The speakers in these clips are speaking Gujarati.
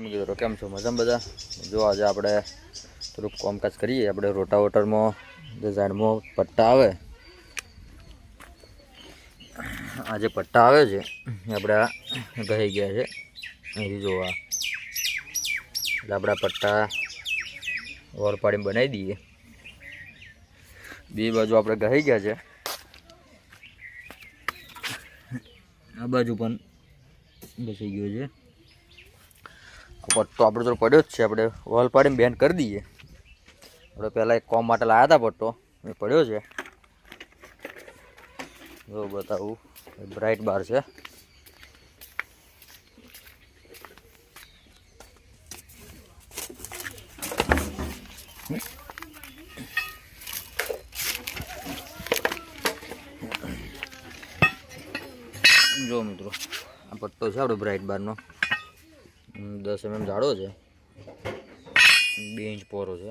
મિત્રો કેમ છો? મજામાં બધા? જો આજે આપણે થોડુંક કામકાજ કરીએ. આપણે રોટાવેટરમાં જે ઝાડમાં પટ્ટા આવે, આ જે પટ્ટા આવે છે એ આપણે ગઈ ગયા છે અહીંથી જોવા. એટલે આપણા પટ્ટા ઓર પાડીને બનાવી દઈએ. બે બાજુ આપણે ગઈ ગયા છે. આ બાજુ પણ બેસી ગયો છે. પટ્ટો આપણે તો પડ્યો જ છે. આપણે વોલ પાડીને બેન્ડ કરી દઈએ. આપણે પહેલાં એક કોમ માટે લાવ્યા હતા પટ્ટો, એ પડ્યો છે. જો બતાવું, બ્રાઇટ બાર છે. જો મિત્રો, આ પટ્ટો છે આપણો બ્રાઇટ બારનો. 10 mm જાડો છે, 2 ઇંચ પહોળો છે.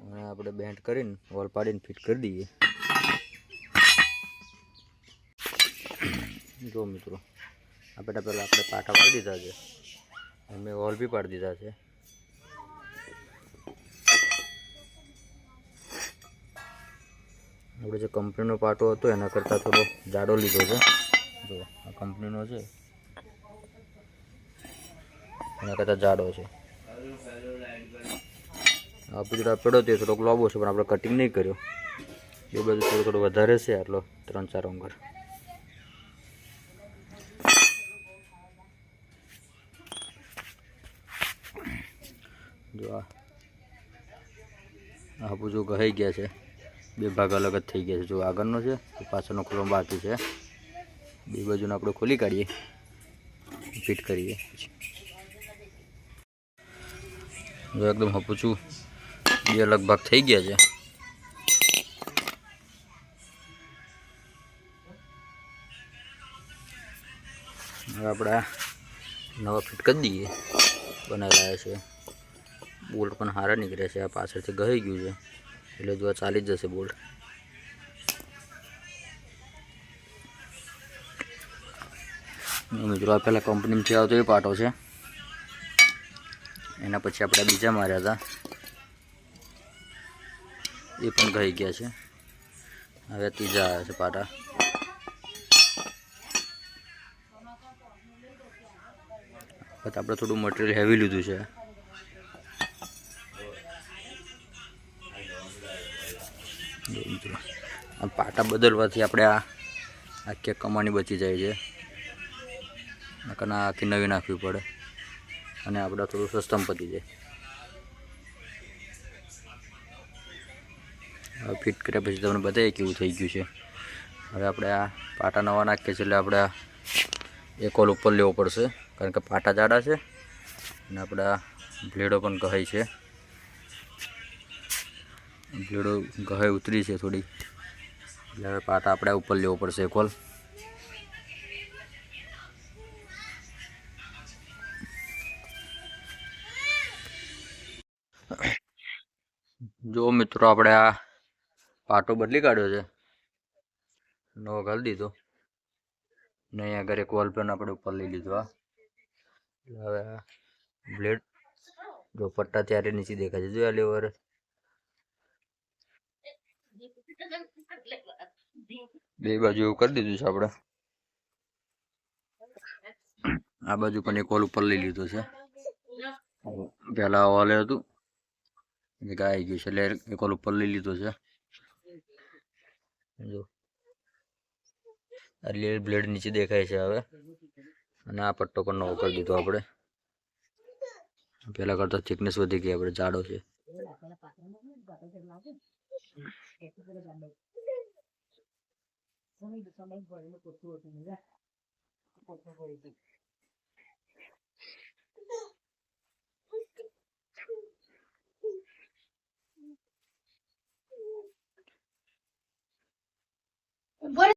અને આપણે બેન્ડ કરીને વોલ પાડીને ફિટ કરી દઈએ. જો મિત્રો, આ પહેલાં આપણે પાટા પાડી દીધા છે અને વોલ બી પાડી દીધા છે. આપણે જે કંપનીનો પાટો હતો એના કરતાં થોડો જાડો લીધો છે. જો આ કંપનીનો છે, એના કરતાં જાડો છે. આ ગુજરાત પડ્યો તે થોડોક લાંબો છે, પણ આપણે કટિંગ નહીં કર્યો. એ બધું થોડું વધારે છે, આટલો 3-4 અંગર. જો આ બધું ગહાઈ ગયા છે. 2 ભાગ અલગ જ થઈ ગયા છે. જો આગળનો છે, પાછળનો ખુલ્લો બાકી છે. બે બાજુને આપણે ખોલી કાઢીએ, ફિટ કરીએ. જો એકદમ હપુચું 2 અલગ ભાગ થઈ ગયા છે. હવે આપણે નવા ફિટ કરી દઈએ. બનાવેલા છે. બોલ્ટ પણ સારા નીકળે છે. આ પાછળથી ગઈ ગયું છે, એટલે જો આ ચાલી જ જશે બોલ્ટ. મિત્રો, આ પહેલાં કંપનીમાંથી આવતો એ પાટો છે. એના પછી આપણે બીજા માર્યા હતા, એ પણ ગઈ ગયા છે. હવે ત્રીજા આવ્યા છે પાટા. આપણે થોડું મટીરિયલ હેવી લીધું છે. આ પાટા બદલવાથી આપણે આખી કમાણી બચી જાય છે. નકર આખી નવી નાખવી પડે અને આપણે થોડું સસ્તામાં પતી જાય. હવે ફિટ કર્યા પછી તમને બતાવીએ કેવું થઈ ગયું છે. હવે આપણે આ પાટા નવા નાખીએ છીએ, એટલે આપણે એક હોલ ઉપર લેવો પડશે, કારણ કે પાટા જાડા છે અને આપણા બ્લેડો પણ ગહાઈ છે. બ્લેડો ગહાઈ ઉતરી છે થોડી, એટલે હવે પાટા આપણે ઉપર લેવો પડશે એક હોલ. જો મિત્રો, આપણે આ પાટો બદલી કાઢ્યો છે, નવો ઘાલી દીધો ને અહીંયા આગળ એક વોલ પેન આપણે ઉપર લઈ લીધો. હવે આ બ્લેડ જો પટ્ટા ત્યારે નીચે દેખાય છે. જો આ લેવર બે બાજુ એવું કરી દીધું છે આપણે. આ બાજુ પણ એક હોલ ઉપર લઈ લીધો છે. પહેલા હોલે હતું ગાય ગયું છે, એટલે એક હોલ ઉપર લઈ લીધો છે. જો આ બ્લેડ નીચે દેખાય છે હવે. અને આ પટ્ટો પણ નવો કરી દીધો આપણે. પહેલા કરતા થિકનેસ વધી ગઈ, આપણે જાડો છે.